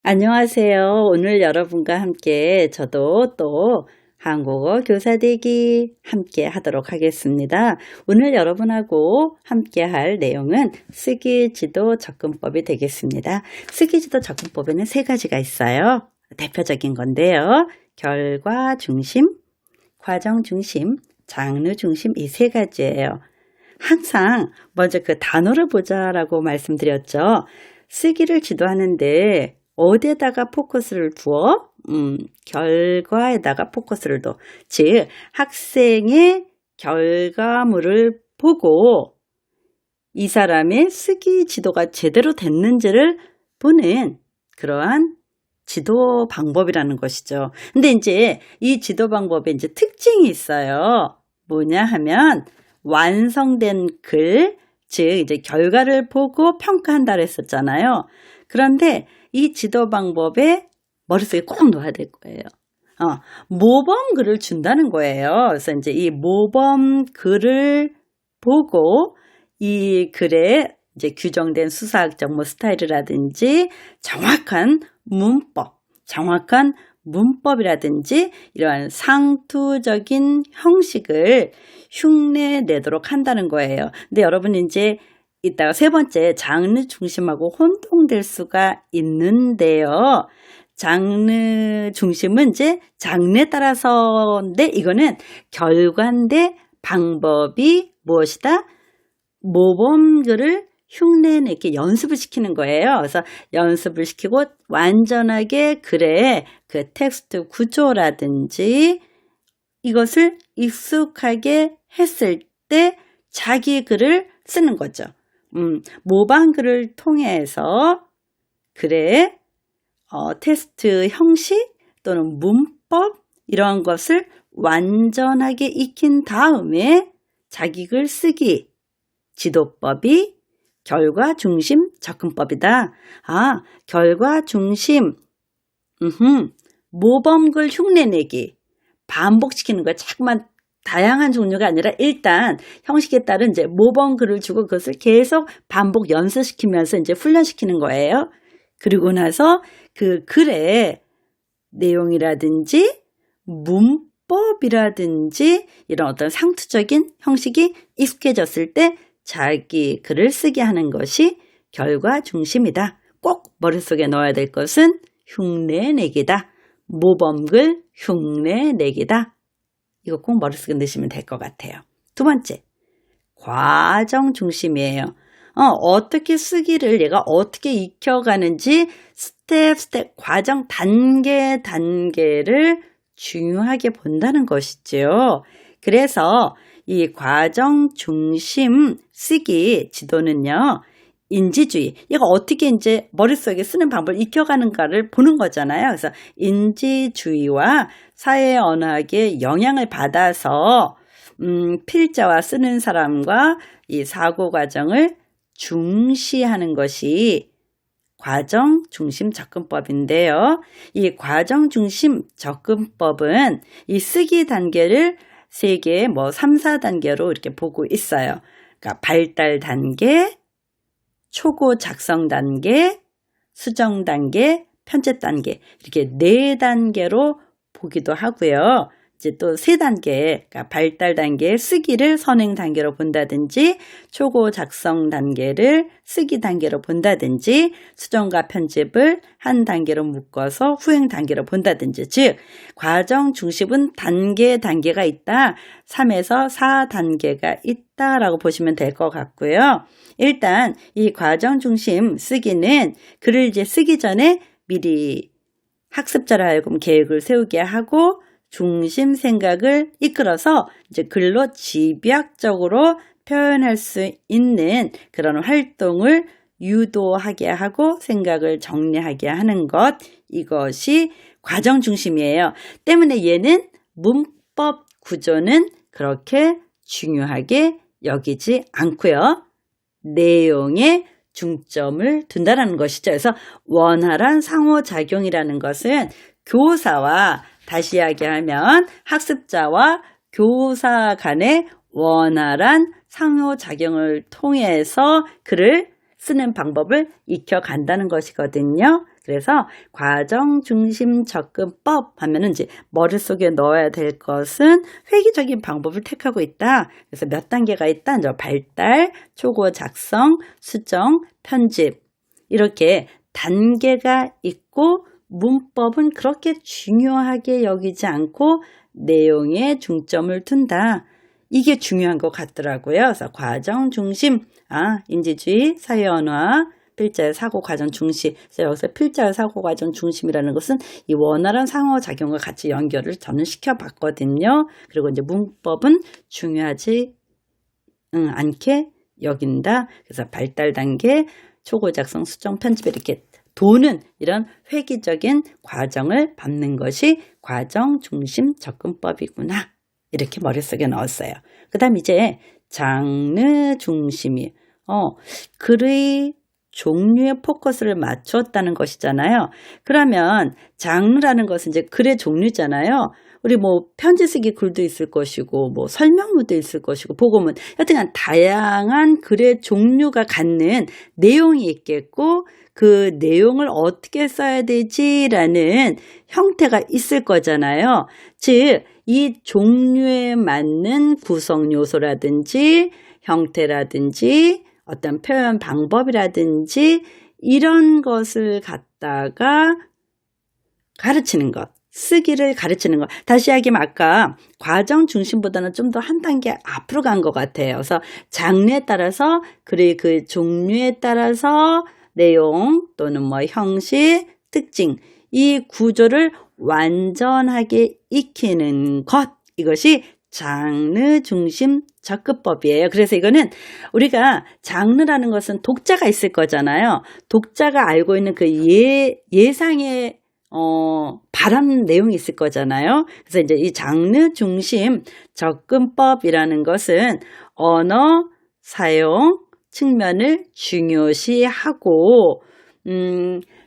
안녕하세요. 오늘 여러분과 함께 저도 또 한국어 교사되기 함께 하도록 하겠습니다. 오늘 여러분하고 함께 할 내용은 쓰기지도 접근법이 되겠습니다. 쓰기지도 접근법에는 세 가지가 있어요. 대표적인 건데요. 결과 중심, 과정 중심, 장르 중심 이 세 가지예요. 항상 먼저 그 단어를 보자라고 말씀드렸죠. 쓰기를 지도하는데 어디에다가 포커스를 두어? 결과에다가 포커스를 둬. 즉, 학생의 결과물을 보고 이 사람의 쓰기 지도가 제대로 됐는지를 보는 그러한 지도 방법이라는 것이죠. 근데 이제 이 지도 방법에 이제 특징이 있어요. 뭐냐 하면 완성된 글, 즉 이제 결과를 보고 평가한다 했었잖아요. 그런데 이 지도 방법에 머릿속에 꼭 넣어야 될 거예요. 모범 글을 준다는 거예요. 그래서 이제 이 모범 글을 보고 이 글에 이제 규정된 수사학적 스타일이라든지 정확한 문법이라든지 이러한 상투적인 형식을 흉내내도록 한다는 거예요. 근데 여러분 이제 이따가 세 번째 장르 중심하고 혼동될 수가 있는데요. 장르 중심은 이제 장르에 따라서인데 이거는 결과인데 방법이 무엇이다? 모범글을 흉내내게 연습을 시키는 거예요. 그래서 연습을 시키고 완전하게 글의 그 텍스트 구조라든지 이것을 익숙하게 했을 때 자기 글을 쓰는 거죠. 모방글을 통해서 글의 테스트 형식 또는 문법 이러한 것을 완전하게 익힌 다음에 자기 글 쓰기 지도법이 결과 중심 접근법이다. 결과 중심 모범글 흉내내기 반복시키는 거야. 자꾸만 다양한 종류가 아니라 일단 형식에 따른 이제 모범 글을 주고 그것을 계속 반복 연습시키면서 이제 훈련시키는 거예요. 그리고 나서 그 글의 내용이라든지 문법이라든지 이런 어떤 상투적인 형식이 익숙해졌을 때 자기 글을 쓰게 하는 것이 결과 중심이다. 꼭 머릿속에 넣어야 될 것은 흉내내기다. 모범글 흉내내기다. 이거 꼭 머릿속에 넣으시면 될 것 같아요. 두 번째, 과정 중심이에요. 어떻게 쓰기를 얘가 어떻게 익혀가는지 스텝 과정 단계를 중요하게 본다는 것이지요. 그래서 이 과정 중심 쓰기 지도는요. 인지주의, 얘가 어떻게 이제 머릿속에 쓰는 방법을 익혀가는가를 보는 거잖아요. 그래서 인지주의와 사회 언어학의 영향을 받아서 필자와 쓰는 사람과 이 사고 과정을 중시하는 것이 과정 중심 접근법인데요. 이 과정 중심 접근법은 이 쓰기 단계를 3개, 3, 4단계로 이렇게 보고 있어요. 그러니까 발달 단계, 초고 작성 단계, 수정 단계, 편집 단계 이렇게 4단계로 보기도 하고요. 이제 또 3단계, 그러니까 발달 단계의 쓰기를 선행 단계로 본다든지 초고 작성 단계를 쓰기 단계로 본다든지 수정과 편집을 한 단계로 묶어서 후행 단계로 본다든지 즉 과정 중심은 단계가 있다. 3에서 4단계가 있다라고 보시면 될 것 같고요. 일단 이 과정 중심 쓰기는 글을 이제 쓰기 전에 미리 학습자로 하여금 계획을 세우게 하고 중심 생각을 이끌어서 이제 글로 집약적으로 표현할 수 있는 그런 활동을 유도하게 하고 생각을 정리하게 하는 것 이것이 과정 중심이에요. 때문에 얘는 문법 구조는 그렇게 중요하게 여기지 않고요. 내용에 중점을 둔다는 것이죠. 그래서 원활한 상호작용이라는 것은 교사와 다시 이야기하면 학습자와 교사 간의 원활한 상호작용을 통해서 글을 쓰는 방법을 익혀간다는 것이거든요. 그래서 과정 중심 접근법 하면은 이제 머릿속에 넣어야 될 것은 획기적인 방법을 택하고 있다. 그래서 몇 단계가 있다. 이제 발달, 초고 작성, 수정, 편집 이렇게 단계가 있고 문법은 그렇게 중요하게 여기지 않고 내용에 중점을 둔다. 이게 중요한 것 같더라고요. 그래서 과정 중심, 인지주의, 사회언어, 필자의 사고 과정 중심. 그래서 여기서 필자의 사고 과정 중심이라는 것은 이 원활한 상호작용과 같이 연결을 저는 시켜봤거든요. 그리고 이제 문법은 중요하지 않게 여긴다. 그래서 발달 단계, 초고 작성, 수정, 편집 이렇게 도는 이런 획기적인 과정을 밟는 것이 과정 중심 접근법이구나. 이렇게 머릿속에 넣었어요. 그 다음 이제 장르 중심이 글의 종류에 포커스를 맞췄다는 것이잖아요. 그러면 장르라는 것은 이제 글의 종류잖아요. 우리 뭐 편지 쓰기 글도 있을 것이고 뭐 설명문도 있을 것이고 복음은 여튼간 다양한 글의 종류가 갖는 내용이 있겠고 그 내용을 어떻게 써야 되지라는 형태가 있을 거잖아요. 즉, 이 종류에 맞는 구성 요소라든지 형태라든지 어떤 표현 방법이라든지 이런 것을 갖다가 가르치는 것, 쓰기를 가르치는 것. 다시 이야기하면 아까 과정 중심보다는 좀 더 한 단계 앞으로 간 것 같아요. 그래서 장르에 따라서 글의 그 종류에 따라서 내용 또는 뭐 형식, 특징 이 구조를 완전하게 익히는 것. 이것이 장르 중심 접근법이에요. 그래서 이거는 우리가 장르라는 것은 독자가 있을 거잖아요. 독자가 알고 있는 그 예상의 바라는 내용이 있을 거잖아요. 그래서 이제 이 장르 중심 접근법이라는 것은 언어 사용 측면을 중요시하고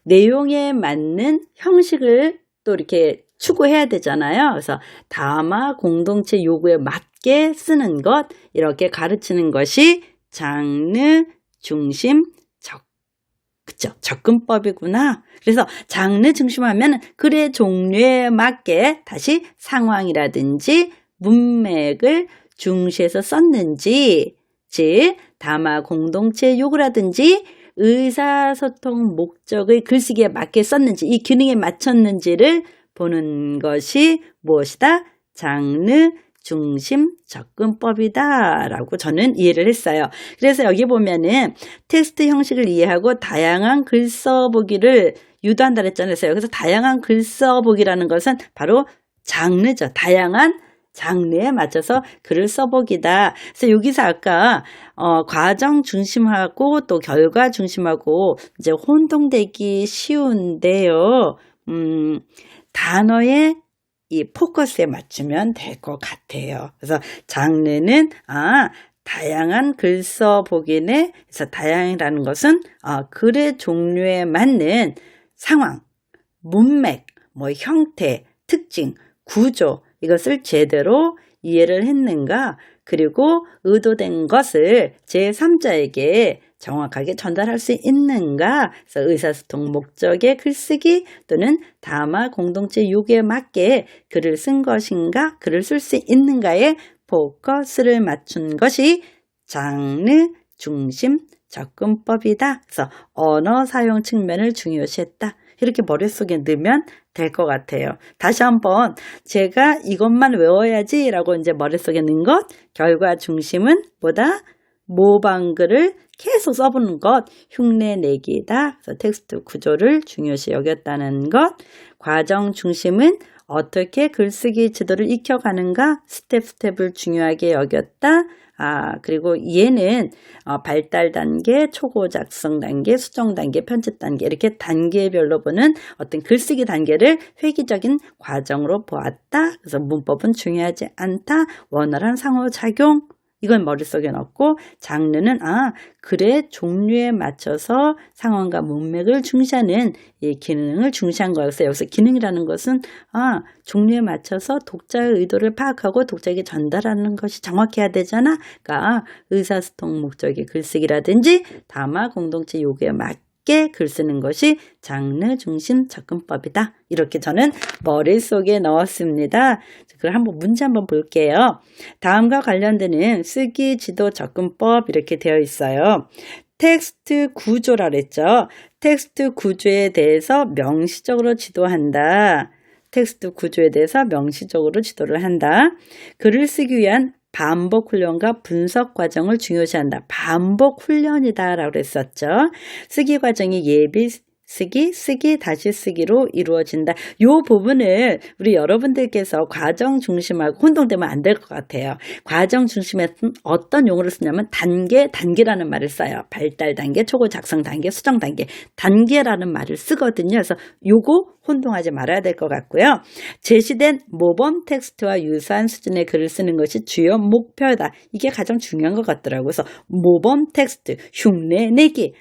내용에 맞는 형식을 또 이렇게 추구해야 되잖아요. 그래서 다마 공동체 요구에 맞게 쓰는 것 이렇게 가르치는 것이 장르 중심 접근법이구나. 그래서 장르 중심하면 글의 종류에 맞게 다시 상황이라든지 문맥을 중시해서 썼는지 즉 다마 공동체 요구라든지 의사소통 목적의 글쓰기에 맞게 썼는지 이 기능에 맞췄는지를 보는 것이 무엇이다? 장르 중심 접근법이다 라고 저는 이해를 했어요. 그래서 여기 보면은 텍스트 형식을 이해하고 다양한 글 써보기를 유도한다 그랬잖아요. 그래서 다양한 글 써보기라는 것은 바로 장르죠. 다양한 장르에 맞춰서 글을 써보기다. 그래서 여기서 아까 과정 중심하고 또 결과 중심하고 이제 혼동되기 쉬운데요. 단어의 이 포커스에 맞추면 될 것 같아요. 그래서 장르는 다양한 글 써보기네. 그래서 다양이라는 것은 글의 종류에 맞는 상황, 문맥, 뭐 형태, 특징, 구조 이것을 제대로 이해를 했는가 그리고 의도된 것을 제3자에게 정확하게 전달할 수 있는가 그래서 의사소통 목적의 글쓰기 또는 다마 공동체 요구에 맞게 글을 쓴 것인가 글을 쓸 수 있는가에 포커스를 맞춘 것이 장르 중심 접근법이다. 그래서 언어 사용 측면을 중요시했다. 이렇게 머릿속에 넣으면 될 것 같아요. 다시 한번 제가 이것만 외워야지 라고 이제 머릿속에 넣은 것 결과 중심은 뭐다? 모방글을 계속 써보는 것 흉내내기다. 그래서 텍스트 구조를 중요시 여겼다는 것 과정 중심은 어떻게 글쓰기 지도를 익혀가는가 스텝을 중요하게 여겼다. 그리고 얘는 발달 단계, 초고 작성 단계, 수정 단계, 편집 단계 이렇게 단계별로 보는 어떤 글쓰기 단계를 획기적인 과정으로 보았다. 그래서 문법은 중요하지 않다. 원활한 상호작용 이건 머릿속에 넣고 장르는 글의 종류에 맞춰서 상황과 문맥을 중시하는 이 기능을 중시한 거였어요. 여기서 기능이라는 것은 종류에 맞춰서 독자의 의도를 파악하고 독자에게 전달하는 것이 정확해야 되잖아. 그러니까 의사소통 목적의 글쓰기라든지 다마 공동체 요구에 맞게 쉽게 글 쓰는 것이 장르 중심 접근법이다. 이렇게 저는 머릿속에 넣었습니다. 그걸 문제 한번 볼게요. 다음과 관련되는 쓰기 지도 접근법 이렇게 되어 있어요. 텍스트 구조라 그랬죠. 텍스트 구조에 대해서 명시적으로 지도한다. 텍스트 구조에 대해서 명시적으로 지도를 한다. 글을 쓰기 위한 반복 훈련과 분석 과정을 중요시한다. 반복 훈련이다 라고 그랬었죠. 쓰기 과정이 예비 쓰기, 다시 쓰기로 이루어진다. 이 부분을 우리 여러분들께서 과정 중심하고 혼동되면 안 될 것 같아요. 과정 중심에 어떤 용어를 쓰냐면 단계라는 말을 써요. 발달 단계, 초고 작성 단계, 수정 단계, 단계라는 말을 쓰거든요. 그래서 요거 혼동하지 말아야 될 것 같고요. 제시된 모범 텍스트와 유사한 수준의 글을 쓰는 것이 주요 목표다. 이게 가장 중요한 것 같더라고요. 그래서 모범 텍스트, 흉내내기.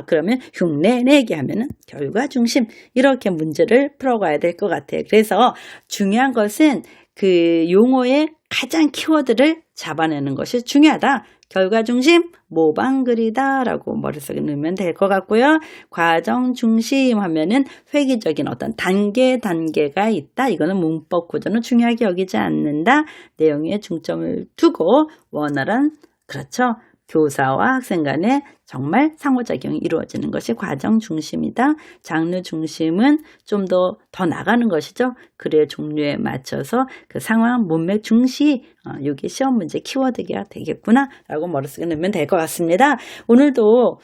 그러면 흉내내기 하면은 결과 중심. 이렇게 문제를 풀어가야 될 것 같아요. 그래서 중요한 것은 그 용어의 가장 키워드를 잡아내는 것이 중요하다. 결과 중심, 모방글이다 라고 머릿속에 넣으면 될 것 같고요. 과정 중심 하면은 획기적인 어떤 단계가 있다. 이거는 문법 구조는 중요하게 여기지 않는다. 내용에 중점을 두고 원활한, 그렇죠. 교사와 학생 간에 정말 상호작용이 이루어지는 것이 과정 중심이다. 장르 중심은 좀 더 나가는 것이죠. 글의 종류에 맞춰서 그 상황, 문맥 중시, 이게 시험 문제 키워드가 되겠구나 라고 머릿속에 넣으면 될 것 같습니다. 오늘도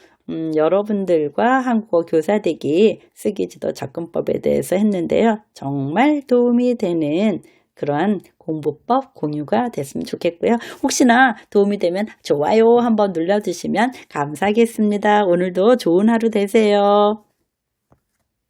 여러분들과 한국어 교사되기 쓰기지도 접근법에 대해서 했는데요. 정말 도움이 되는 그러한 공부법 공유가 됐으면 좋겠고요. 혹시나 도움이 되면 좋아요 한번 눌러주시면 감사하겠습니다. 오늘도 좋은 하루 되세요.